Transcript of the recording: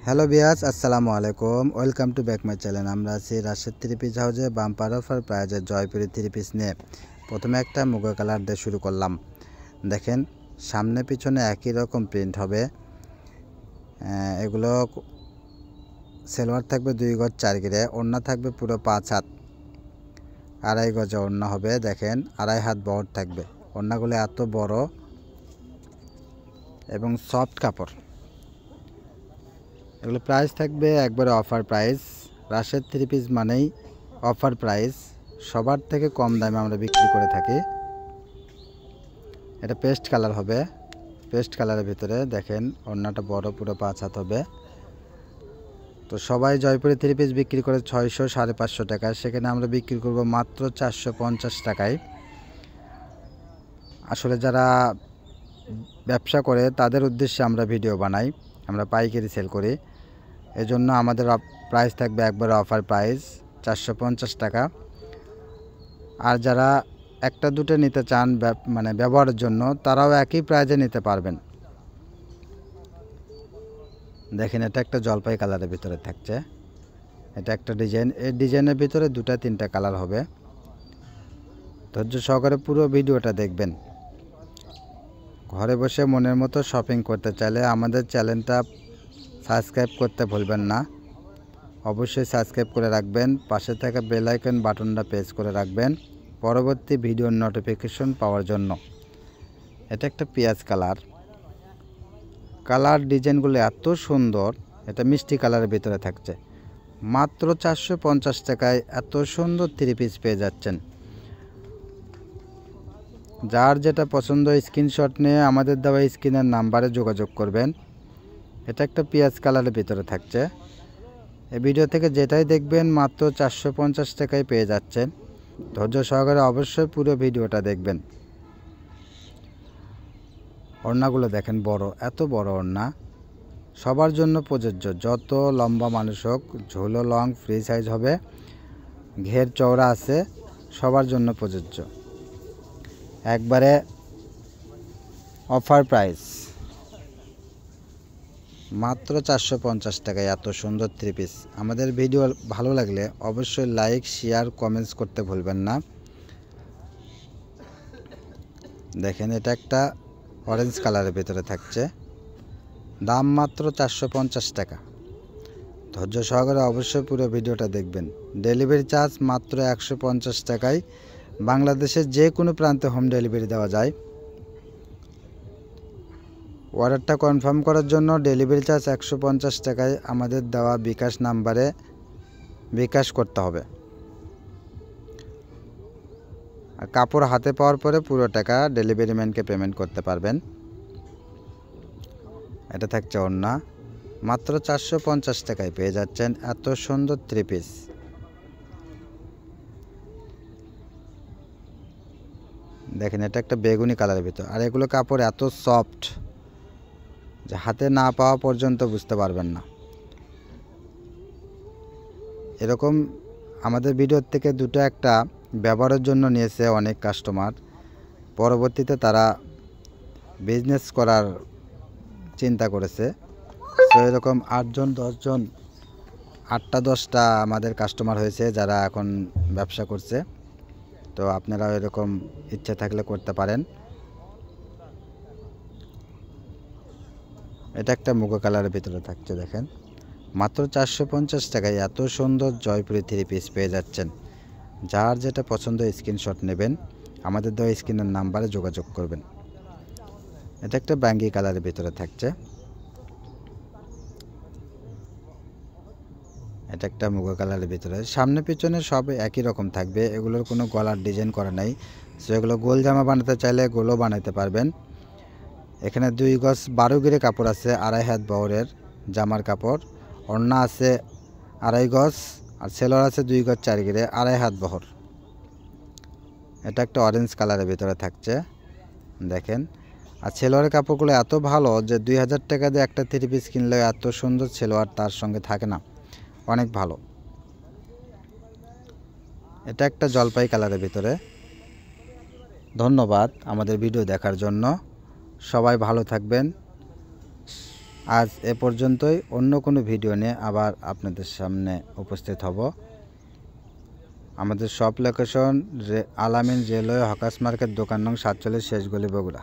Hello বিয়াস, আসসালামু আলাইকুম। Welcome to back my channel. আমরা আছি রাজশাহী থ্রি পিস হাউসে বাম্পার অফার প্রাইজে জয়পুরি থ্রি পিস নিয়ে। প্রথমে একটা মুগা কালার দিয়ে শুরু করলাম। দেখেন, সামনে পিছনে একই রকম প্রিন্ট হবে। এগুলো সেলোয়ার থাকবে 2 গজ 4 গিরে, ওড়না থাকবে পুরো 5 হাত, 2.5 গজে ওড়না হবে। দেখেন, 2.5 হাত বহর থাকবে। ওড়নাগুলো এত বড় এবং সফট কাপড়। এগুলো প্রাইস থাকবে একবারে offer price. Rajshahi three piece মানেই অফার প্রাইস, সবার থেকে কম দামে আমরা বিক্রি করে থাকি। এটা পেস্ট কালার হবে, পেস্ট কালারের ভিতরে দেখেন ওড়নাটা বড়, পুরো 5 হাত হবে। তো সবাই জয়পুরি থ্রি পিস বিক্রি করে 600 550 টাকা, সেখানে আমরা বিক্রি করব মাত্র 450 টাকায়। আসলে যারা ব্যবসা করে তাদের উদ্দেশ্যে আমরা ভিডিও বানাই, আমরা পাইকারি সেল করি, এজন্য আমাদের প্রাইস থাকবে একবারে অফার প্রাইস 450 টাকা। আর যারা একটা দুটো নিতে চান মানে ব্যবহারের জন্য, তারাও একই প্রাইজে নিতে পারবেন। দেখেন, এটা একটা জলপাই কালারের ভিতরে থাকছে। এটা একটা ডিজাইন, এই ডিজাইনের ভিতরে 2-3টা কালার হবে। ধৈর্য সহকারে পুরো ভিডিওটা দেখবেন। ঘরে বসে মনের মতো শপিং করতে চাইলে আমাদের চ্যানেলটা সাবস্ক্রাইব করতে ভুলবেন না। অবশ্যই সাবস্ক্রাইব করে রাখবেন, পাশে থাকা বেল আইকন বাটনটা প্রেস করে রাখবেন পরবর্তী ভিডিওর নোটিফিকেশন পাওয়ার জন্য। এটা একটা পেঁয়াজ কালার, কালার ডিজাইনগুলো এত সুন্দর। এটা মিষ্টি কালারের ভিতরে থাকছে। মাত্র 450 টাকায় এত সুন্দর থ্রি পিস পেয়ে যাচ্ছেন। যার যেটা পছন্দ স্ক্রিনশট নিয়ে আমাদের দেওয়া স্ক্রিনের নাম্বারে যোগাযোগ করবেন। এটা একটা পেঁয়াজ কালারের ভিতরে থাকছে। এই ভিডিও থেকে যেটাই দেখবেন মাত্র 450 টাকায় পেয়ে যাচ্ছেন। ধৈর্য সহকারে অবশ্যই পুরো ভিডিওটা দেখবেন। ওড়নাগুলো দেখেন, বড়, এত বড় ওড়না, সবার জন্য প্রযোজ্য। যত লম্বা মানুষ হোক, ঝোলো লং ফ্রি সাইজ হবে, ঘের চওড়া আছে, সবার জন্য প্রযোজ্য। একবারে অফার প্রাইস মাত্র 450 টাকায় এত সুন্দর থ্রি পিস। আমাদের ভিডিও ভালো লাগলে অবশ্যই লাইক শেয়ার কমেন্টস করতে ভুলবেন না। দেখেন, এটা একটা অরেঞ্জ কালারের ভিতরে থাকছে। দাম মাত্র 450 টাকা। ধৈর্য সহকারে অবশ্যই পুরো ভিডিওটা দেখবেন। ডেলিভারি চার্জ মাত্র 150 টাকায় বাংলাদেশের যে কোনো প্রান্তে হোম ডেলিভারি দেওয়া যায়। অর্ডারটা কনফার্ম করার জন্য ডেলিভারি চার্জ 150 টাকায় আমাদের দেওয়া বিকাশ নাম্বারে বিকাশ করতে হবে। আর কাপড় হাতে পাওয়ার পরে পুরো টাকা ডেলিভারি ম্যানকে পেমেন্ট করতে পারবেন। এটা থাকছে ওড়না, মাত্র 450 টাকায় পেয়ে যাচ্ছেন এত সুন্দর থ্রি পিস। দেখেন, এটা একটা বেগুনি কালারের ভিতর, আর এগুলো কাপড় এত সফট যে হাতে না পাওয়া পর্যন্ত বুঝতে পারবেন না। এরকম আমাদের ভিডিওর থেকে দুটো একটা ব্যবহারের জন্য নিয়েছে অনেক কাস্টমার, পরবর্তীতে তারা বিজনেস করার চিন্তা করেছে। তো এরকম 8জন 10জন, 8টা 10টা আমাদের কাস্টমার হয়েছে যারা এখন ব্যবসা করছে। তো আপনারাও এরকম ইচ্ছে থাকলে করতে পারেন। এটা একটা মুগা কালারের ভিতরে থাকছে। দেখেন, মাত্র 450 টাকায় এত সুন্দর জয়পুরি থ্রি পিস পেয়ে যাচ্ছেন। যার যেটা পছন্দ স্ক্রিনশট নেবেন, আমাদের দেওয়া স্ক্রিনের নাম্বারে যোগাযোগ করবেন। এটা একটা ব্যাঙ্গি কালারের ভিতরে থাকছে। এটা একটা মুগা কালারের ভিতরে, সামনে পিছনে সব একই রকম থাকবে। এগুলোর কোনো গলার ডিজাইন করা নাই। সো এগুলো গোল জামা বানাতে চাইলে গোলও বানাতে পারবেন। এখানে 2 গজ 12 গিরে কাপড় আছে, 2.5 হাত বহরের জামার কাপড়। ওড়না আছে 2.5 গজ, আর সেলোয়ার আছে 2 গজ 4 গিরে, 2.5 হাত বহর। এটা একটা অরেঞ্জ কালারের ভিতরে থাকছে। দেখেন, আর সেলোয়ারের কাপড়গুলো এত ভালো যে 2000 টাকা দিয়ে একটা থ্রি পিস কিনলে এত সুন্দর সেলোয়ার তার সঙ্গে থাকে না, অনেক ভালো। এটা একটা জলপাই কালারের ভিতরে। ধন্যবাদ আমাদের ভিডিও দেখার জন্য। সবাই ভালো থাকবেন, আজ এ পর্যন্তই। অন্য কোনো ভিডিও নিয়ে আবার আপনাদের সামনে উপস্থিত হব। আমাদের শপ লোকেশন আলামিন রেলওয়ে হকার্স মার্কেট, দোকান নং 47, শেষ গলি, বগুড়া।